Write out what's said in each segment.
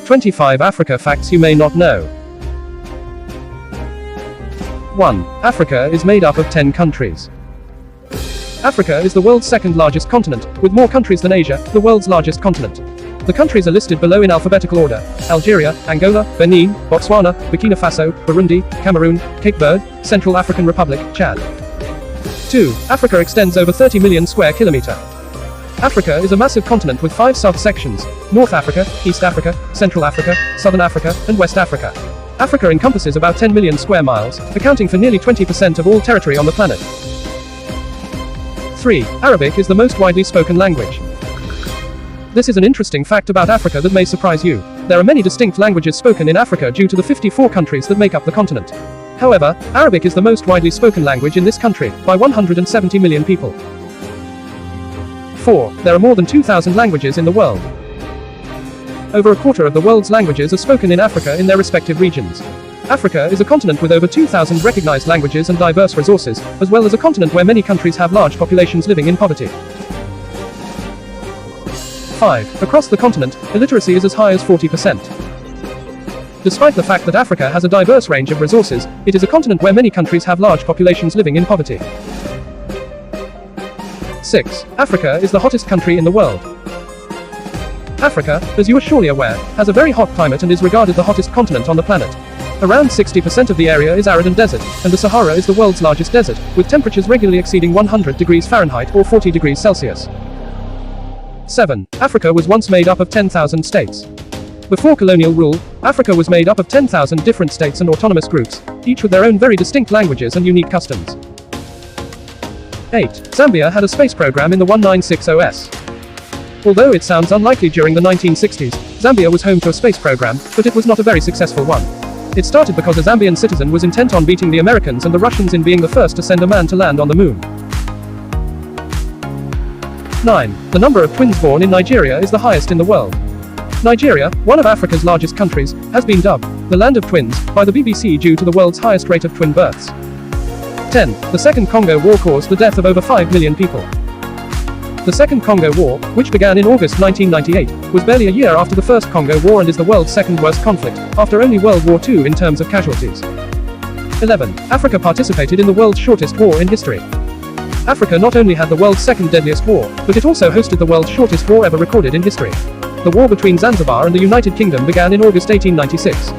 25 Africa facts you may not know. 1. Africa is made up of 10 countries. Africa is the world's second largest continent, with more countries than Asia, the world's largest continent. The countries are listed below in alphabetical order: Algeria, Angola, Benin, Botswana, Burkina Faso, Burundi, Cameroon, Cape Verde, Central African Republic, Chad. 2. Africa extends over 30 million square kilometer. Africa is a massive continent with 5 subsections: North Africa, East Africa, Central Africa, Southern Africa, and West Africa. Africa encompasses about 10 million square miles, accounting for nearly 20% of all territory on the planet. 3. Arabic is the most widely spoken language. This is an interesting fact about Africa that may surprise you. There are many distinct languages spoken in Africa due to the 54 countries that make up the continent. However, Arabic is the most widely spoken language in this country, by 170 million people. 4. There are more than 2,000 languages in the world. Over a quarter of the world's languages are spoken in Africa in their respective regions. Africa is a continent with over 2,000 recognized languages and diverse resources, as well as a continent where many countries have large populations living in poverty. 5. Across the continent, illiteracy is as high as 40%. Despite the fact that Africa has a diverse range of resources, it is a continent where many countries have large populations living in poverty. 6. Africa is the hottest country in the world. Africa, as you are surely aware, has a very hot climate and is regarded the hottest continent on the planet. Around 60% of the area is arid and desert, and the Sahara is the world's largest desert, with temperatures regularly exceeding 100 degrees Fahrenheit or 40 degrees Celsius. 7. Africa was once made up of 10,000 states. Before colonial rule, Africa was made up of 10,000 different states and autonomous groups, each with their own very distinct languages and unique customs. 8. Zambia had a space program in the 1960s. Although it sounds unlikely during the 1960s, Zambia was home to a space program, but it was not a very successful one. It started because a Zambian citizen was intent on beating the Americans and the Russians in being the first to send a man to land on the moon. 9. The number of twins born in Nigeria is the highest in the world. Nigeria, one of Africa's largest countries, has been dubbed the land of twins by the BBC due to the world's highest rate of twin births. 10. The Second Congo War caused the death of over 5 million people. The Second Congo War, which began in August 1998, was barely a year after the First Congo War and is the world's second worst conflict, after only World War II in terms of casualties. 11. Africa participated in the world's shortest war in history. Africa not only had the world's second deadliest war, but it also hosted the world's shortest war ever recorded in history. The war between Zanzibar and the United Kingdom began in August 1896.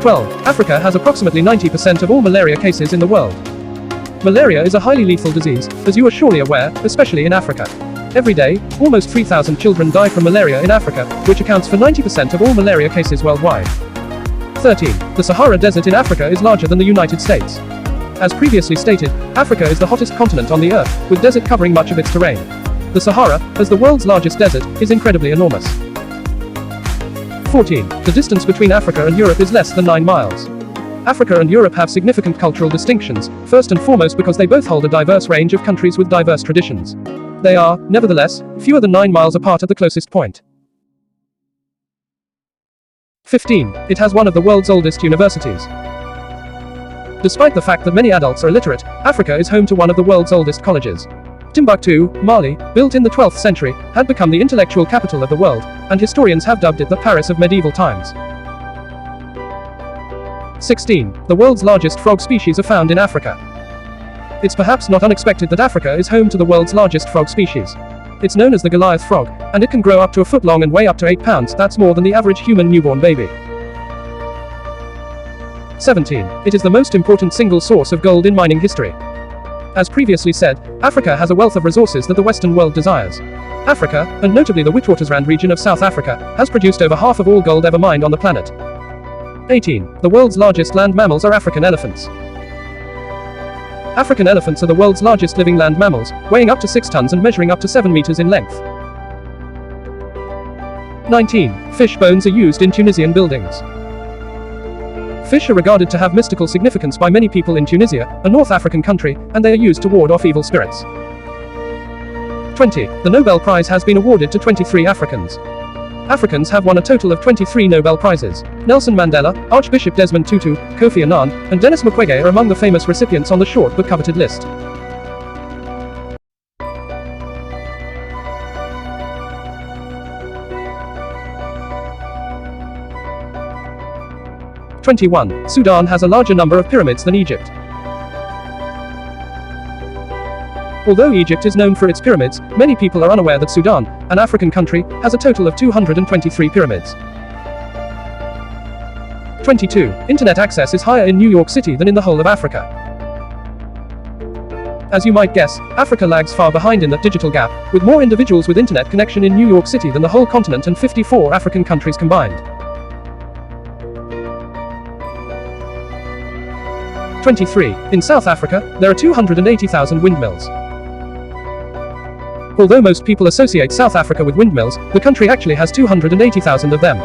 12. Africa has approximately 90% of all malaria cases in the world. Malaria is a highly lethal disease, as you are surely aware, especially in Africa. Every day, almost 3,000 children die from malaria in Africa, which accounts for 90% of all malaria cases worldwide. 13. The Sahara Desert in Africa is larger than the United States. As previously stated, Africa is the hottest continent on the Earth, with desert covering much of its terrain. The Sahara, as the world's largest desert, is incredibly enormous. 14. The distance between Africa and Europe is less than 9 miles. Africa and Europe have significant cultural distinctions, first and foremost because they both hold a diverse range of countries with diverse traditions. They are, nevertheless, fewer than 9 miles apart at the closest point. 15. It has one of the world's oldest universities. Despite the fact that many adults are illiterate, Africa is home to one of the world's oldest colleges. Timbuktu, Mali, built in the 12th century, had become the intellectual capital of the world, and historians have dubbed it the Paris of medieval times. 16. The world's largest frog species are found in Africa. It's perhaps not unexpected that Africa is home to the world's largest frog species. It's known as the Goliath frog, and it can grow up to a foot long and weigh up to 8 pounds, that's more than the average human newborn baby. 17. It is the most important single source of gold in mining history. As previously said, Africa has a wealth of resources that the Western world desires. Africa, and notably the Witwatersrand region of South Africa, has produced over half of all gold ever mined on the planet. 18. The world's largest land mammals are African elephants. African elephants are the world's largest living land mammals, weighing up to 6 tons and measuring up to 7 meters in length. 19. Fish bones are used in Tunisian buildings. Fish are regarded to have mystical significance by many people in Tunisia, a North African country, and they are used to ward off evil spirits. 20. The Nobel Prize has been awarded to 23 Africans. Africans have won a total of 23 Nobel Prizes. Nelson Mandela, Archbishop Desmond Tutu, Kofi Annan, and Denis Mukwege are among the famous recipients on the short but coveted list. 21. Sudan has a larger number of pyramids than Egypt. Although Egypt is known for its pyramids, many people are unaware that Sudan, an African country, has a total of 223 pyramids. 22. Internet access is higher in New York City than in the whole of Africa. As you might guess, Africa lags far behind in that digital gap, with more individuals with internet connection in New York City than the whole continent and 54 African countries combined. 23. In South Africa, there are 280,000 windmills. Although most people associate South Africa with windmills, the country actually has 280,000 of them.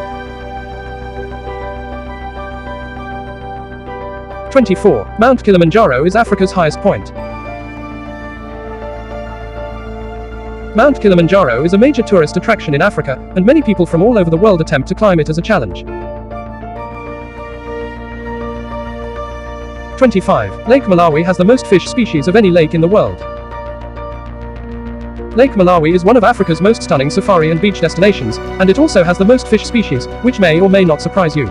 24. Mount Kilimanjaro is Africa's highest point. Mount Kilimanjaro is a major tourist attraction in Africa, and many people from all over the world attempt to climb it as a challenge. 25. Lake Malawi has the most fish species of any lake in the world. Lake Malawi is one of Africa's most stunning safari and beach destinations, and it also has the most fish species, which may or may not surprise you.